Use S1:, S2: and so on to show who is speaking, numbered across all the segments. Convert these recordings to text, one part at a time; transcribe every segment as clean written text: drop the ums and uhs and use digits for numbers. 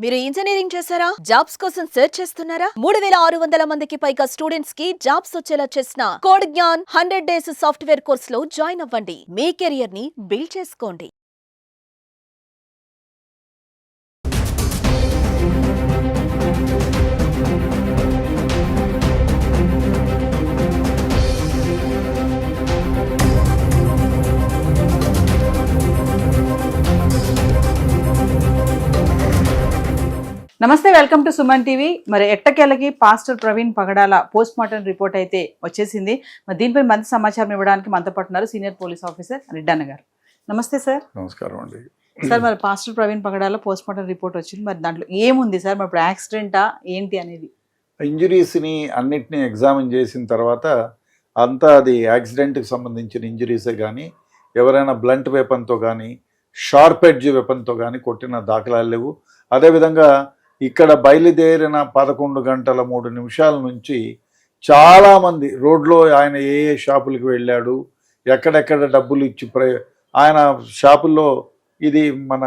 S1: మీరు ఇంజనీరింగ్ చేశారా? జాబ్స్ కోసం సెర్చ్ చేస్తున్నారా? 3600 మందికి పైగా స్టూడెంట్స్ కి జాబ్స్ వచ్చేలా చేసిన code Gyan 100 days software course లో జాయిన్ అవ్వండి. మీ కెరియర్ ని బిల్డ్ చేసుకోండి.
S2: నమస్తే, వెల్కమ్ టు సుమన్ టీవీ. మరి ఎట్టకేలకి పాస్టర్ ప్రవీణ్ పగడాల పోస్ట్ మార్టం రిపోర్ట్ అయితే వచ్చేసింది. మరి దీనిపై మరింత సమాచారం ఇవ్వడానికి మనతో పాటు ఉన్నారు సీనియర్ పోలీస్ ఆఫీసర్ రెడ్డన్న గారు. నమస్తే సార్.
S3: నమస్కారం అండి.
S2: సార్, మరి పాస్టర్ ప్రవీణ్ పగడాల పోస్ట్ మార్టం రిపోర్ట్ వచ్చింది. మరి దాంట్లో ఏముంది సార్? మరి ఇప్పుడు యాక్సిడెంటా ఏంటి అనేది?
S3: ఇంజురీస్ని అన్నిటినీ ఎగ్జామిన్ చేసిన తర్వాత అంతా అది యాక్సిడెంట్కి సంబంధించిన ఇంజురీసే కానీ ఎవరైనా బ్లంట్ వెపన్తో కానీ షార్ప్ ఎడ్జ్ వెపన్తో కానీ కొట్టిన దాఖలాలు లేవు. అదేవిధంగా ఇక్కడ బయలుదేరిన 11 గంటల 3 నిమిషాల నుంచి చాలామంది రోడ్లో ఆయన ఏ ఏ షాపులకు వెళ్ళాడు, ఎక్కడెక్కడ డబ్బులు ఇచ్చి ఆయన షాపుల్లో ఇది మన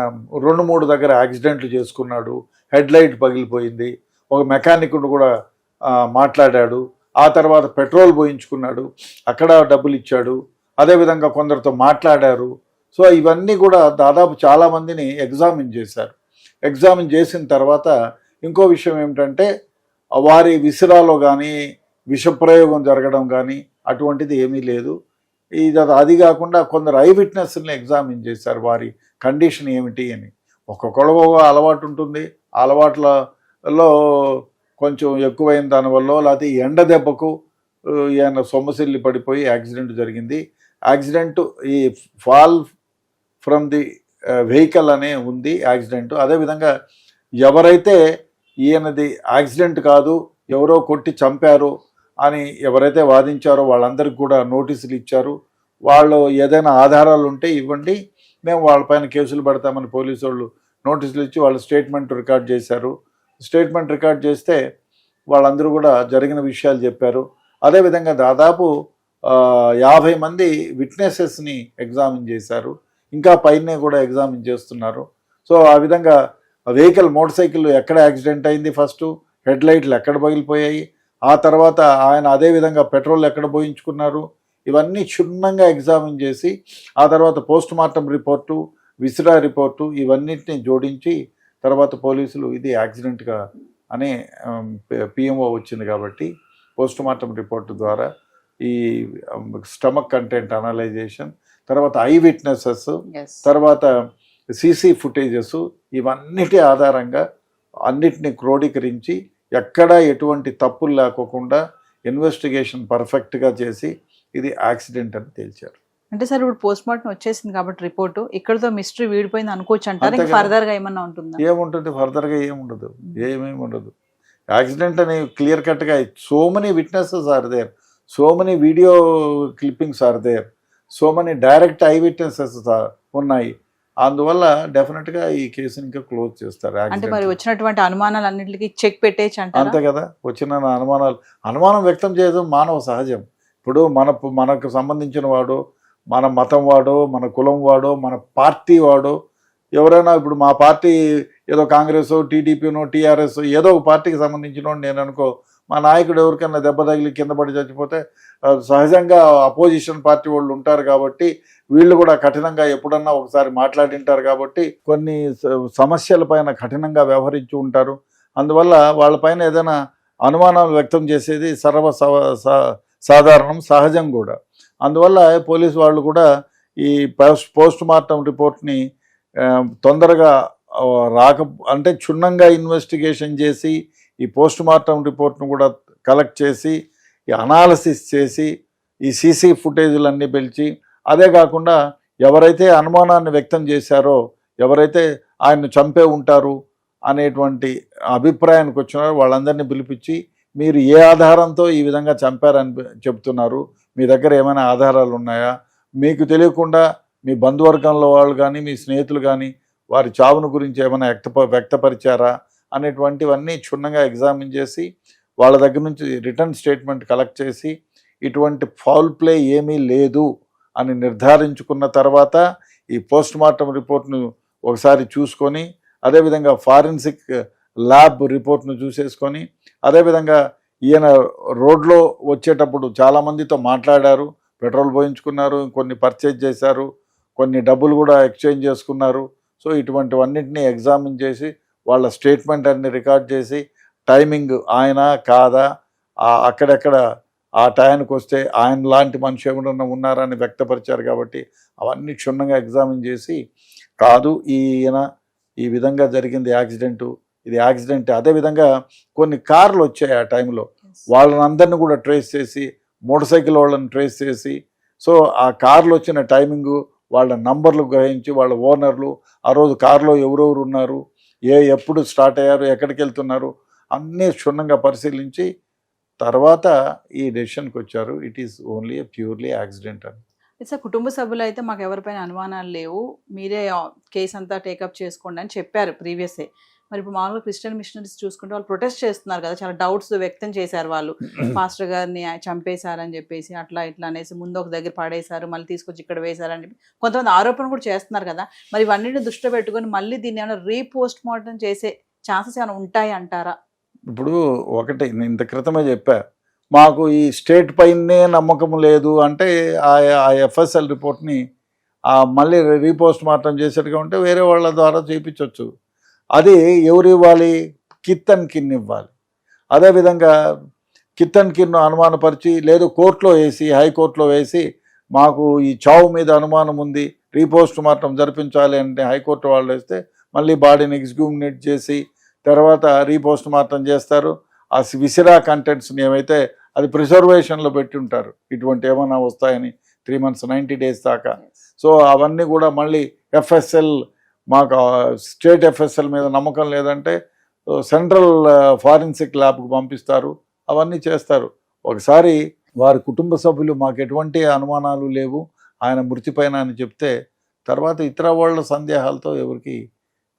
S3: 2-3 దగ్గర యాక్సిడెంట్లు చేసుకున్నాడు, హెడ్ లైట్ పగిలిపోయింది, ఒక మెకానిక్ను కూడా మాట్లాడాడు, ఆ తర్వాత పెట్రోల్ పోయించుకున్నాడు, అక్కడ డబ్బులు ఇచ్చాడు, అదేవిధంగా కొందరితో మాట్లాడారు. సో ఇవన్నీ కూడా దాదాపు చాలామందిని ఎగ్జామిన్ చేశారు. ఎగ్జామిన్ చేసిన తర్వాత ఇంకో విషయం ఏమిటంటే వారి విసిరాలో కానీ విషప్రయోగం జరగడం కానీ అటువంటిది ఏమీ లేదు. అది కాకుండా కొందరు ఐ విట్నెస్ని ఎగ్జామిన్ చేశారు, వారి కండిషన్ ఏమిటి అని. ఒక్కొక్కళ్ళకు ఒక అలవాటు ఉంటుంది, ఆ అలవాట్లలో కొంచెం ఎక్కువైన దానివల్ల లేకపోతే ఎండ దెబ్బకు ఈయన సొమ్మసిల్లి పడిపోయి యాక్సిడెంట్ జరిగింది. యాక్సిడెంట్ ఈ ఫాల్ ఫ్రమ్ ది వెహికల్ అనే ఉంది యాక్సిడెంట్. అదేవిధంగా ఎవరైతే ఈయనది యాక్సిడెంట్ కాదు, ఎవరో కొట్టి చంపారు అని ఎవరైతే వాదించారో వాళ్ళందరికీ కూడా నోటీసులు ఇచ్చారు. వాళ్ళు ఏదైనా ఆధారాలు ఉంటే ఇవ్వండి, మేము వాళ్ళపైన కేసులు పెడతామని పోలీసు వాళ్ళు నోటీసులు ఇచ్చి వాళ్ళు స్టేట్మెంట్ రికార్డ్ చేశారు. స్టేట్మెంట్ రికార్డ్ చేస్తే వాళ్ళందరూ కూడా జరిగిన విషయాలు చెప్పారు. అదేవిధంగా దాదాపు 50 మంది విట్నెసెస్ని ఎగ్జామిన్ చేశారు, ఇంకా పైనే కూడా ఎగ్జామిన్ చేస్తున్నారు. సో ఆ విధంగా వెహికల్ మోటార్ సైకిల్ ఎక్కడ యాక్సిడెంట్ అయింది, ఫస్ట్ హెడ్ లైట్లు ఎక్కడ పగిలిపోయాయి, ఆ తర్వాత ఆయన అదేవిధంగా పెట్రోల్ ఎక్కడ పోయించుకున్నారు, ఇవన్నీ క్షుణ్ణంగా ఎగ్జామిన్ చేసి ఆ తర్వాత పోస్ట్ మార్టం రిపోర్టు, విసిరా రిపోర్టు ఇవన్నిటిని జోడించి తర్వాత పోలీసులు ఇది యాక్సిడెంట్గా అనే పిఎంఓ వచ్చింది కాబట్టి పోస్ట్ మార్టం రిపోర్టు ద్వారా ఈ స్టమక్ కంటెంట్ అనలైజేషన్, తర్వాత ఐ విట్నెసెస్, తర్వాత సీసీ ఫుటేజెస్ ఇవన్నిటి ఆధారంగా అన్నిటిని క్రోడీకరించి ఎక్కడా ఎటువంటి తప్పులు లేకోకుండా ఇన్వెస్టిగేషన్ పర్ఫెక్ట్గా చేసి ఇది యాక్సిడెంట్ అని తేల్చారు.
S2: అంటే సార్, ఇప్పుడు పోస్ట్ మార్టం వచ్చేసింది కాబట్టి రిపోర్టు ఇక్కడతో మిస్టరీ వీడిపోయింది అనుకోవచ్చు అంటారు. ఫర్దర్గా ఏమన్నా ఉంటుందా?
S3: ఏముంటుంది, ఫర్దర్గా ఏముండదు, ఏమేమి ఉండదు. యాక్సిడెంట్ అని క్లియర్ కట్గా so many witnesses are there, so many video clippings are there, so many direct eye witnesses ఉన్నాయి. అందువల్ల డెఫినెట్గా ఈ కేసుని ఇంకా క్లోజ్ చేస్తారు.
S2: అంటే మరి వచ్చినటువంటి అనుమానాలు అన్నింటికి చెక్ పెట్టేసి
S3: అంతే కదా. వచ్చిన అనుమానం వ్యక్తం చేయడం మానవ సహజం. ఇప్పుడు మనకు సంబంధించిన వాడు, మన మతం వాడో, మన కులం వాడో, మన పార్టీ వాడో, ఎవరైనా ఇప్పుడు మా పార్టీ ఏదో కాంగ్రెస్, టీడీపీనో, టీఆర్ఎస్ ఏదో ఒక పార్టీకి సంబంధించిన నేను అనుకో, మా నాయకుడు ఎవరికైనా దెబ్బ తగిలి కింద పడి చచ్చిపోతే సహజంగా అపోజిషన్ పార్టీ వాళ్ళు ఉంటారు కాబట్టి వీళ్ళు కూడా కఠినంగా ఎప్పుడన్నా ఒకసారి మాట్లాడింటారు కాబట్టి కొన్ని సమస్యలపైన కఠినంగా వ్యవహరించి ఉంటారు. అందువల్ల వాళ్ళపైన ఏదైనా అనుమానాలు వ్యక్తం చేసేది సాధారణం, సహజం కూడా. అందువల్ల పోలీసు వాళ్ళు కూడా ఈ పోస్ట్ మార్టం రిపోర్ట్ని తొందరగా అంటే క్షుణ్ణంగా ఇన్వెస్టిగేషన్ చేసి ఈ పోస్ట్ మార్టం రిపోర్ట్ను కూడా కలెక్ట్ చేసి ఈ అనాలసిస్ చేసి ఈ సీసీ ఫుటేజీలన్నీ పిలిచి, అదే కాకుండా ఎవరైతే అనుమానాన్ని వ్యక్తం చేశారో, ఎవరైతే ఆయన్ను చంపే ఉంటారు అనేటువంటి అభిప్రాయానికి వచ్చినారో వాళ్ళందరినీ పిలిపించి మీరు ఏ ఆధారంతో ఈ విధంగా చంపారని చెప్తున్నారు, మీ దగ్గర ఏమైనా ఆధారాలు ఉన్నాయా, మీకు తెలియకుండా మీ బంధువర్గంలో వాళ్ళు కానీ మీ స్నేహితులు కానీ వారి చావును గురించి ఏమైనా వ్యక్తపరిచారా అనేటువంటివన్నీ క్షుణ్ణంగా ఎగ్జామిన్ చేసి వాళ్ళ దగ్గర నుంచి రిటర్న్ స్టేట్మెంట్ కలెక్ట్ చేసి ఇటువంటి ఫౌల్ ప్లే ఏమీ లేదు అని నిర్ధారించుకున్న తర్వాత ఈ పోస్ట్ మార్టం రిపోర్ట్ను ఒకసారి చూసుకొని అదేవిధంగా ఫారెన్సిక్ ల్యాబ్ రిపోర్ట్ను చూసేసుకొని, అదేవిధంగా ఈయన రోడ్లో వచ్చేటప్పుడు చాలామందితో మాట్లాడారు, పెట్రోల్ పోయించుకున్నారు, కొన్ని పర్చేజ్ చేశారు, కొన్ని డబ్బులు కూడా ఎక్స్చేంజ్ చేసుకున్నారు. సో ఇటువంటివన్నింటినీ ఎగ్జామిన్ చేసి వాళ్ళ స్టేట్మెంట్ అన్ని రికార్డ్ చేసి టైమింగ్ ఆయన కాదా, అక్కడెక్కడ ఆ టైంకి వస్తే ఆయన లాంటి మనిషి ఎవరన్నా ఉన్నారని వ్యక్తపరిచారు. కాబట్టి అవన్నీ క్షుణ్ణంగా ఎగ్జామిన్ చేసి కాదు ఈయన ఈ విధంగా జరిగింది యాక్సిడెంటు, ఇది యాక్సిడెంట్. అదేవిధంగా కొన్ని కార్లు వచ్చాయి ఆ టైంలో, వాళ్ళని అందరినీ కూడా ట్రేస్ చేసి, మోటార్ సైకిల్ వాళ్ళని ట్రేస్ చేసి, సో ఆ కార్లు వచ్చిన టైమింగు, వాళ్ళ నంబర్లు గ్రహించి, వాళ్ళ ఓనర్లు, ఆ రోజు కారులో ఎవరెవరు ఉన్నారు, ఎప్పుడు స్టార్ట్ అయ్యారు, ఎక్కడికి వెళ్తున్నారు, అన్నీ క్షుణ్ణంగా పరిశీలించి తర్వాత ఈ డెసిషన్కి వచ్చారు. It is only a purely accident అని.
S2: సార్ కుటుంబ సభ్యులు అయితే మాకు ఎవరిపైన అనుమానాలు లేవు, మీరే కేసు అంతా టేకప్ చేసుకోండి అని చెప్పారు ప్రీవియసే. మరి ఇప్పుడు మామూలుగా క్రిస్టియన్ మిషనరీస్ చూసుకుంటే వాళ్ళు ప్రొటెస్ట్ చేస్తున్నారు కదా, చాలా డౌట్స్ వ్యక్తం చేశారు వాళ్ళు, పాస్టర్ గారిని చంపేశారని చెప్పేసి, అట్లా ఇట్లా అనేసి ముందు ఒక దగ్గర పడేశారు, మళ్ళీ తీసుకొచ్చి ఇక్కడ వేశారని చెప్పి కొంతమంది ఆరోపణ కూడా చేస్తున్నారు కదా. మరి ఇవన్నిటిని దృష్టిలో పెట్టుకొని మళ్ళీ దీన్ని ఏమైనా రీపోస్ట్ మార్టం చేసే ఛాన్సెస్ ఏమైనా ఉంటాయి అంటారా?
S3: ఇప్పుడు ఒకటి నేను ఇంత క్రితమే చెప్పా, మాకు ఈ స్టేట్ పైనే నమ్మకం లేదు అంటే ఆ ఎఫ్ఎస్ఎల్ రిపోర్ట్ని మళ్ళీ రీపోస్ట్ మార్టం చేసేట్టుగా ఉంటే వేరే వాళ్ళ ద్వారా చేయించవచ్చు. అది ఎవరు ఇవ్వాలి? కిత్ అండ్ కిన్ ఇవ్వాలి. అదేవిధంగా కిత్ అండ్ కిన్ను అనుమానపరిచి, లేదు కోర్టులో వేసి, హైకోర్టులో వేసి, మాకు ఈ చావు మీద అనుమానం ఉంది, రీపోస్ట్ మార్టం జరిపించాలి అంటే హైకోర్టు వాళ్ళు వేస్తే మళ్ళీ బాడీని ఎగ్జిక్యూమినేట్ చేసి తర్వాత రీపోస్ట్ మార్టం చేస్తారు. ఆ విసిరా కంటెంట్స్ని ఏమైతే అది ప్రిజర్వేషన్లో పెట్టి ఉంటారు, ఇటువంటి ఏమైనా వస్తాయని 3 months 90 days దాకా. సో అవన్నీ కూడా మళ్ళీ ఎఫ్ఎస్ఎల్, మాకు స్టేట్ ఎఫ్ఎస్ఎల్ మీద నమ్మకం లేదంటే సెంట్రల్ ఫారెన్సిక్ ల్యాబ్కు పంపిస్తారు, అవన్నీ చేస్తారు. ఒకసారి వారి కుటుంబ సభ్యులు మాకు ఎటువంటి అనుమానాలు లేవు ఆయన మృతిపైన అని చెప్తే, తర్వాత ఇతర వాళ్ళ సందేహాలతో ఎవరికి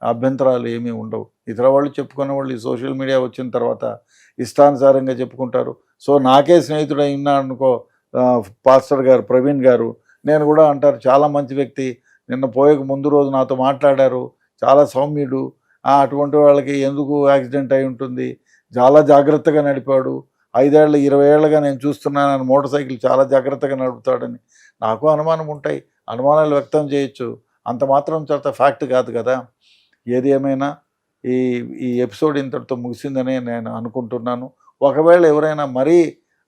S3: అభ్యంతరాలు ఏమీ ఉండవు. ఇతర వాళ్ళు చెప్పుకునే వాళ్ళు ఈ సోషల్ మీడియా వచ్చిన తర్వాత ఇష్టానుసారంగా చెప్పుకుంటారు. సో నాకే స్నేహితుడు అయినా అనుకో పాస్టర్ గారు ప్రవీణ్ గారు, నేను కూడా అంటారు చాలా మంచి వ్యక్తి, నిన్న పోయేక ముందు రోజు నాతో మాట్లాడారు, చాలా సౌమ్యుడు, అటువంటి వాళ్ళకి ఎందుకు యాక్సిడెంట్ అయి ఉంటుంది, చాలా జాగ్రత్తగా నడిపాడు, 5 ఏళ్ళు 20 ఏళ్ళుగా నేను చూస్తున్నాను మోటార్ సైకిల్ చాలా జాగ్రత్తగా నడుపుతాడని. నాకు అనుమానం ఉంటాయి, అనుమానాలు వ్యక్తం చేయొచ్చు, అంత మాత్రం చేత ఫ్యాక్ట్ కాదు కదా. ఏది ఏమైనా ఈ ఎపిసోడ్ ఇంతటితో ముగిసిందని నేను అనుకుంటున్నాను. ఒకవేళ ఎవరైనా మరీ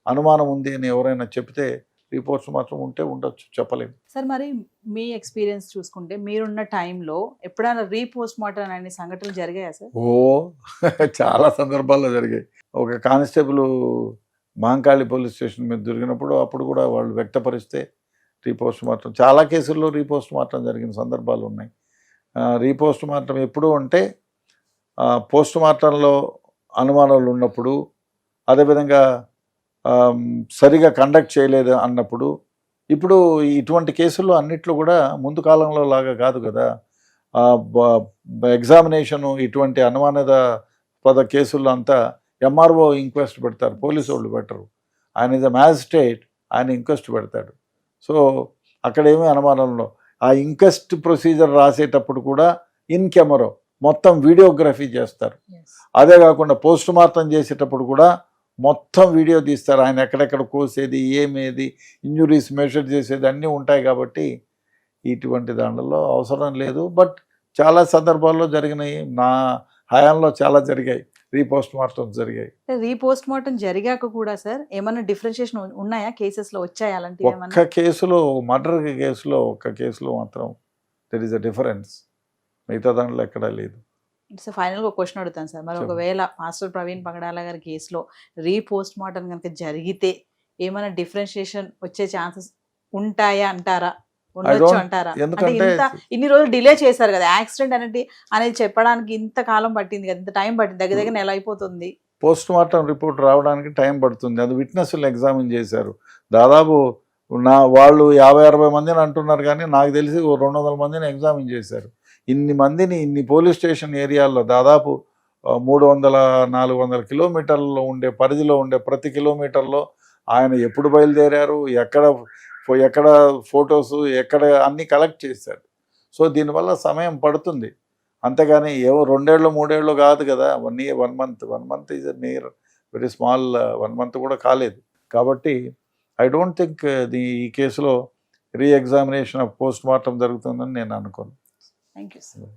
S3: అనుమానం ఉంది అని ఎవరైనా చెప్తే రిపోర్ట్స్ మాత్రం ఉంటే ఉండొచ్చు, చెప్పలేము.
S2: సార్ మరి మీ ఎక్స్పీరియన్స్ చూసుకుంటే మీరున్న టైంలో ఎప్పుడైనా రీపోస్ట్ మార్టం అనే సంఘటనలు జరిగాయా సార్?
S3: చాలా సందర్భాల్లో జరిగాయి. ఒక కానిస్టేబుల్ మాంకాళి పోలీస్ స్టేషన్ మీద దొరికినప్పుడు అప్పుడు కూడా వాళ్ళు వ్యక్తపరిస్తే రీపోస్ట్ మార్టం, చాలా కేసుల్లో రీపోస్ట్ మార్టం జరిగిన సందర్భాలు ఉన్నాయి. రీపోస్ట్ మార్టం ఎప్పుడు అంటే పోస్ట్ మార్టంలో అనుమానాలు ఉన్నప్పుడు, అదేవిధంగా సరిగా కండక్ట్ చేయలేదు అన్నప్పుడు. ఇప్పుడు ఇటువంటి కేసుల్లో అన్నిట్లో కూడా ముందు కాలంలో లాగా కాదు కదా, ఎగ్జామినేషను ఇటువంటి అనుమానాస్పద కేసుల్లో అంతా ఎంఆర్ఓ ఇంక్వెస్ట్ పెడతారు, పోలీసు వాళ్ళు పెట్టరు. ఆయన ఇస్ అ మ్యాజిస్ట్రేట్, ఆయన ఇంక్వెస్ట్ పెడతాడు. సో అక్కడేమీ అనుమానంలో ఆ ఇంక్వెస్ట్ ప్రొసీజర్ రాసేటప్పుడు కూడా ఇన్ కెమెరా మొత్తం వీడియోగ్రఫీ చేస్తారు. అదే కాకుండా పోస్ట్ మార్టం చేసేటప్పుడు కూడా మొత్తం వీడియో తీస్తారు, ఆయన ఎక్కడెక్కడ కోసేది, ఏమేది, ఇంజురీస్ మెజర్ చేసేది అన్నీ ఉంటాయి. కాబట్టి ఇటువంటి దాంట్లో అవసరం లేదు. బట్ చాలా సందర్భాల్లో జరిగినాయి, నా హయాంలో చాలా జరిగాయి, రీపోస్ట్ మార్టం జరిగాయి.
S2: రీపోస్ట్ మార్టం జరిగాక కూడా సార్ ఏమైనా డిఫరెన్షియేషన్ ఉన్నాయా, కేసెస్లో వచ్చాయి అలాంటి?
S3: ఒక్క కేసులో, మర్డర్ కేసులో ఒక్క కేసులో మాత్రం దెర్ ఈస్ అ డిఫరెన్స్, మిగతా దాంట్లో ఎక్కడా లేదు.
S2: సో ఫైనల్గా ఒక క్వశ్చన్ అడుగుతాను సార్, మరి ఒకవేళ మాస్టర్ ప్రవీణ్ పగడాల గారి కేసులో రీపోస్ట్ మార్టం కనుక జరిగితే ఏమైనా డిఫరెన్షియేషన్ వచ్చే ఛాన్సెస్ ఉంటాయా అంటారా, ఉండొచ్చు అంటారా? అంటే ఇన్ని రోజులు డిలే చేశారు కదా, యాక్సిడెంట్ అనేది చెప్పడానికి ఇంత కాలం పట్టింది కదా, ఇంత టైం పట్టింది, దగ్గర నెల అయిపోతుంది.
S3: పోస్ట్ మార్టం రిపోర్ట్ రావడానికి టైం పడుతుంది. అది విట్నెస్లు ఎగ్జామిన్ చేశారు, దాదాపు వాళ్ళు 50-60 మందిని అంటున్నారు, కానీ నాకు తెలిసి 200 మందిని ఎగ్జామిన్ చేశారు. ఇన్ని మందిని ఇన్ని పోలీస్ స్టేషన్ ఏరియాల్లో దాదాపు 300-400 కిలోమీటర్లలో ఉండే పరిధిలో ఉండే ప్రతి కిలోమీటర్లో ఆయన ఎప్పుడు బయలుదేరారు, ఎక్కడ ఫొటోస్, ఎక్కడ అన్నీ కలెక్ట్ చేశారు. సో దీనివల్ల సమయం పడుతుంది. అంతేగాని ఏవో 2 ఏళ్ళు 3 ఏళ్ళు కాదు కదా, 1 year 1 month is near very small, 1 month కూడా కాలేదు. కాబట్టి ఐ డోంట్ థింక్ ఈ కేసులో రీ ఎగ్జామినేషన్ ఆఫ్ పోస్ట్ మార్టం జరుగుతుందని నేను అనుకోను.
S2: Thank you sir.